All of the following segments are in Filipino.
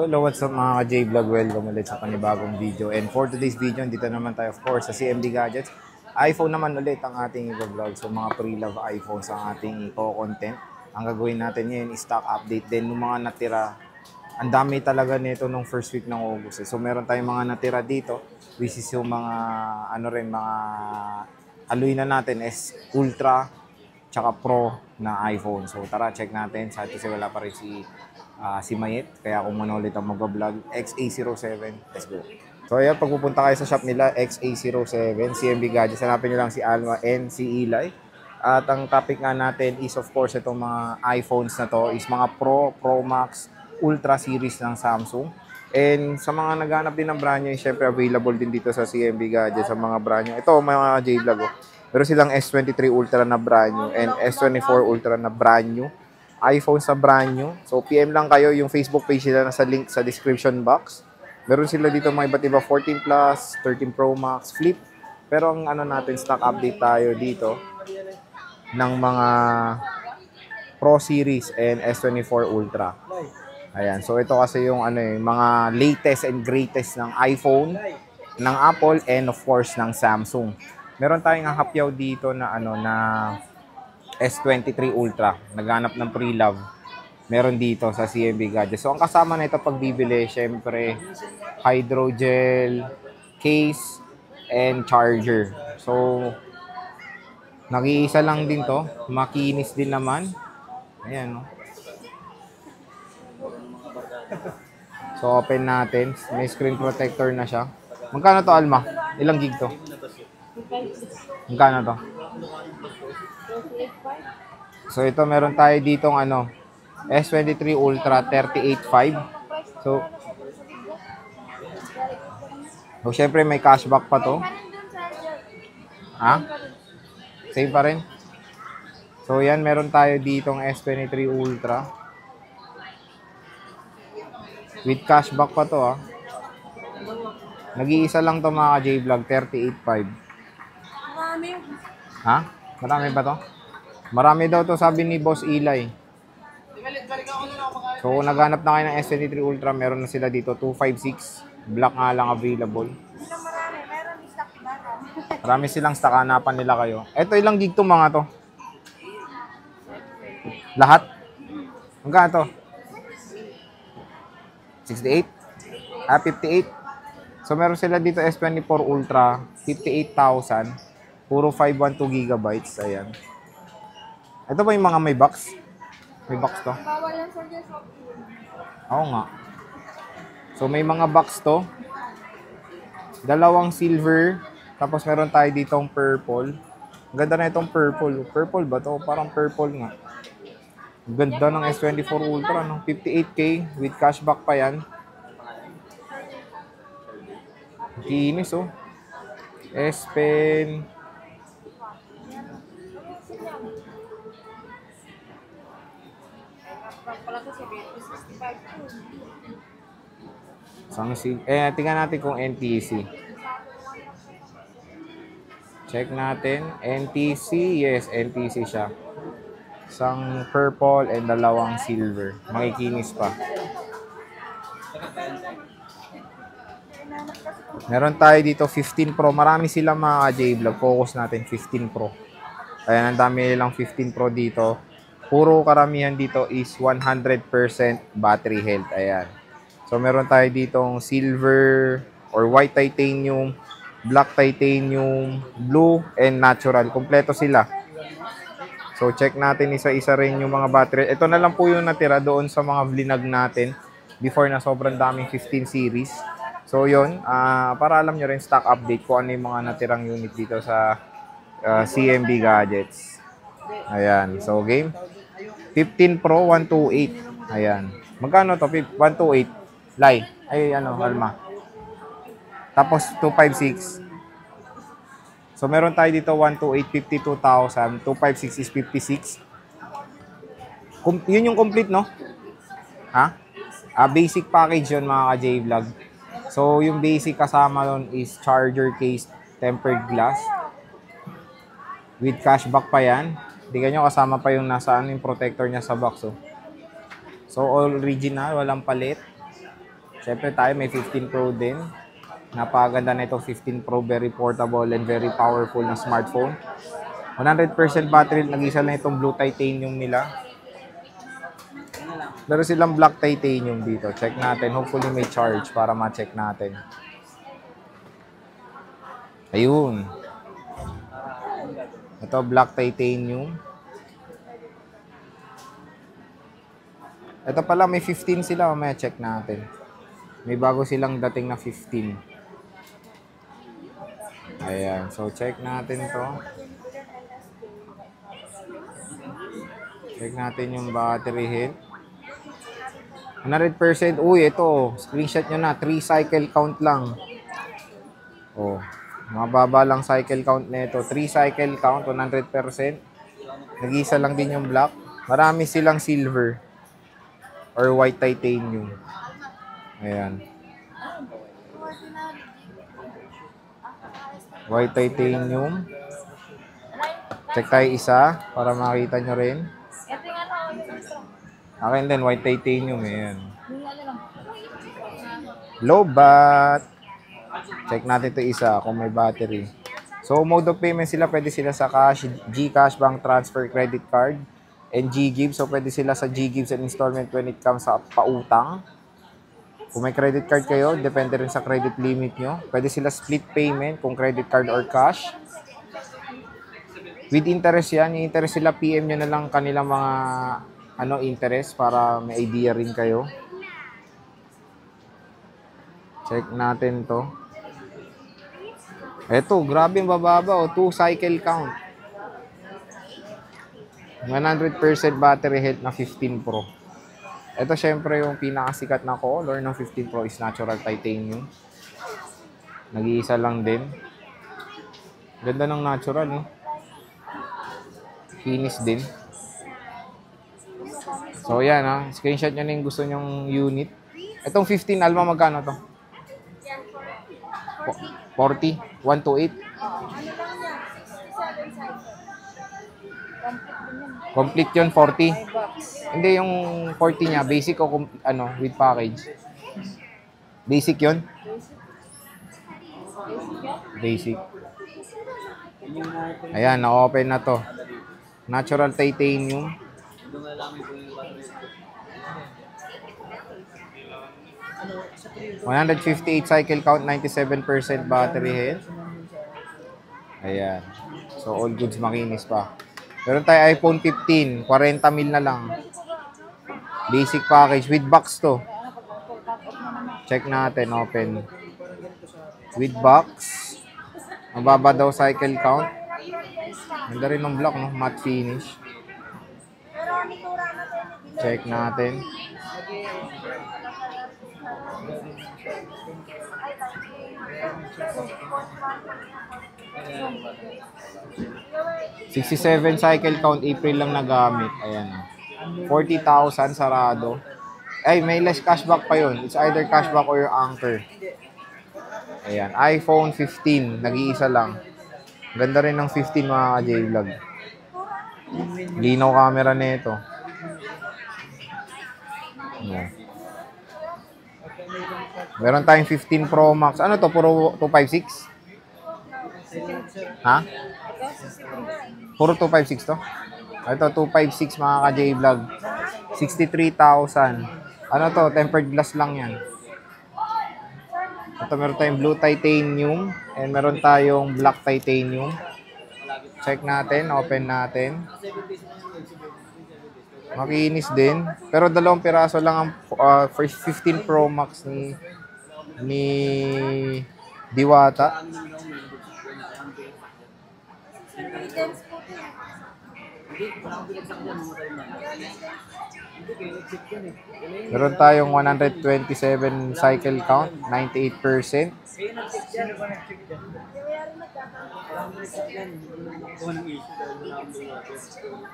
Hello, what's up mga ka-J-Vlog? Welcome ulit sa panibagong video. And for today's video, dito naman tayo of course sa CMB Gadgets. iPhone naman ulit ang ating i-vlog. So mga pre-love iPhones ang ating i-content. Ang gagawin natin ngayon is stock update din ng mga natira. Ang dami talaga nito nung first week ng August. So meron tayong mga natira dito, which is yung mga mga haluin na natin is Ultra tsaka Pro na iPhone. So tara, check natin. Sa atin wala pa rin si Mayet. Kaya kung muna ulit ang mag-vlog, XA07. Let's go. So ayan, pag pupunta kayo sa shop nila, XA07, CMB Gadgets, hanapin nyo lang si Alma and si Eli. At ang topic nga natin is of course itong mga iPhones na to is mga Pro, Pro Max, Ultra series ng Samsung. And sa mga naghanap din ng brand nyo, syempre available din dito sa CMB Gadgets sa mga brand nyo. Ito, mga J-Vlog. Pero silang S23 Ultra na brand new and S24 Ultra na brand new. iPhone sa brand new. So, PM lang kayo. Yung Facebook page nila nasa link sa description box. Meron sila dito mga iba't iba 14 Plus, 13 Pro Max, Flip. Pero ang natin, stock update tayo dito ng mga Pro Series and S24 Ultra. Ayan. So, ito kasi yung mga latest and greatest ng iPhone, ng Apple, and of course, ng Samsung. Meron tayong hapyaw dito na na S23 Ultra. Naghanap ng pre-love. Meron dito sa CMB Gadgets. So, ang kasama na ito pag bibili, syempre, hydrogel, case, and charger. So, nag-iisa lang din to. Makinis din naman. Ayan, no? So, open natin. May screen protector na siya. Magkano to, Alma? Ilang gig to? Magkano to? So ito meron tayo ditong S23 Ultra 38.5. So syempre may cashback pa to. Same pa rin. So yan, meron tayo ditong S23 Ultra with cashback pa to. Nag-iisa lang to mga J-Vlog, 38.5. Marami ba to? Marami daw to, sabi ni Boss Eli. So, naghanap na kayo ng S23 Ultra. Meron na sila dito, 256. Black nga lang available. Marami silang stock. Hanapan nila kayo. Ito, ilang gig to mga to? Lahat? Hanggang to? 68? 58? So, meron sila dito S24 Ultra, 58,000. Puro 512 gigabytes. Ayan. Ito ba yung mga may box? May box to? Oo nga. So, may mga box to. Dalawang silver. Tapos, meron tayo ditong purple. Ganda na itong purple. Purple ba to? Parang purple nga. Ganda ng S24 Ultra, no? 58K with cashback pa yan. Kinis, oh. S Pen. Tingnan natin kung NTC. Check natin. NTC. Yes, NTC siya. Isang purple and dalawang silver. Makikinis pa. Meron tayo dito 15 Pro. Marami silang mga J-Vlog. Focus natin 15 Pro. Ayan, ang dami nilang 15 Pro dito. Puro karamihan dito is 100% battery health. Ayan. So, meron tayo ditong silver or white titanium, black titanium, blue, and natural. Kompleto sila. So, check natin isa-isa rin yung mga battery. Ito na lang po yung natira doon sa mga vlinag natin before na sobrang daming 15 series. So, yun. Para alam nyo rin stock update kung ano yung mga natirang unit dito sa CMB Gadgets. Ayan. So, game. 15 Pro, 128. Ayan. Magkano to? 128. Lai. Alma. Tapos, 256. So, meron tayo dito 128, 52,000. 256 is 56. Yun yung complete, no? Basic package yun, mga ka-J-Vlog. So, yung basic kasama nun is charger case, tempered glass. With cashback pa yan. Tingnan nyo, kasama pa yung yung protector niya sa box. So, all original, walang palit. Siyempre tayo may 15 Pro din. Napakaganda na ito 15 Pro, very portable and very powerful na smartphone. 100% battery, nag-isa lang itong blue titanium nila. Meron silang black titanium dito. Check natin. Hopefully may charge para ma-check natin. Ayun. Ito, black titanium. Ito pala, may 15 sila. Mamaya check natin. May bago silang dating na 15. Ayan. So, check natin to. Check natin yung battery health. 100%. Uy, ito. Screenshot nyo na. 3 cycle count lang. Oh. Mababa lang cycle count na ito. 3 cycle count, 100%. Nag-isa lang din yung black. Marami silang silver or white titanium. Ayan. White titanium. Check tayo isa para makita nyo rin. Akin din, white titanium. Ayan. Low bat. Check natin ito isa kung may battery. So, mode of payment sila. Pwede sila sa cash, GCash, bank transfer, credit card, and GGives. So, pwede sila sa GGives and installment when it comes sa pautang. Kung may credit card kayo, depende rin sa credit limit nyo. Pwede sila split payment kung credit card or cash. With interest yan. Yung interest sila, PM nyo na lang kanilang mga interest para may idea rin kayo. Check natin to. Eto, grabe yung bababa. 2 cycle count. 100% battery health na 15 Pro. Ito syempre yung pinakasikat na color ng 15 Pro is natural titanium. Nag-iisa lang din. Ganda ng natural, no? Finish din. So, yan, ha. Screenshot nyo na yung gusto nyong unit. Itong 15, Alma, magkano to? 40? 128? Complete yun, 40? Hindi, yung 40 niya, basic o with package? Basic yun? Basic. Ayan, na-open na to. Natural titanium. 158 cycle count, 97% battery health. Ayan. So, all goods makinis pa. Meron tayo iPhone 15, 40 mil na lang. Basic package with box to. Check natin, open. With box. Mababa daw cycle count. Ganda rin ng block, no? Matte finish. Check natin. $67 cycle count, April lang nagamit. Ayan. 40,000 sarado. Ay, may less cashback pa yun. It's either cashback or your anchor. Ayan. iPhone 15. Nag-iisa lang. Ganda rin ng 15 mga ka-J-Vlog. Linaw camera nito. Ayan. Meron tayong 15 Pro Max. Ano to? Puro 256? Ha? Puro 256 to? Ito, 256 mga ka-J-Vlog. 63,000. Ano to? Tempered glass lang yan. Ito, meron tayong blue titanium. And meron tayong black titanium. Check natin. Open natin. Makinis din. Pero 2 piraso lang ang first 15 Pro Max ni Diwata. Meron tayong 127 cycle count, 98%.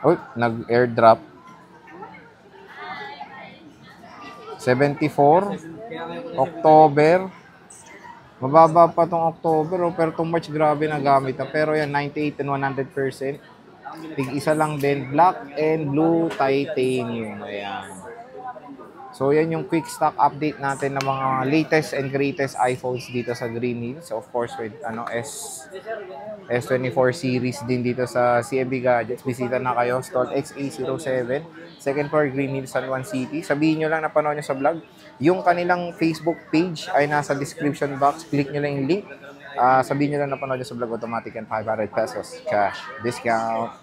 Oh, nag-airdrop. 74 October. Mababa pa tong October, pero tong March grabe na gamit na. Pero yan, 98 and 100%. Tig isa lang din, black and blue titanium. Ayan. So yan yung quick stock update natin ng mga latest and greatest iPhones dito sa Green Hills. Of course with S24 series din dito sa CMB Gadgets. Bisita na kayo, stall XA07, second floor Green Hills, San Juan City. Sabihin nyo lang napanood nyo sa vlog. Yung kanilang Facebook page ay nasa description box. Click nyo lang yung link. Sabihin nyo lang napanood nyo sa vlog, automatic and 500 pesos cash discount.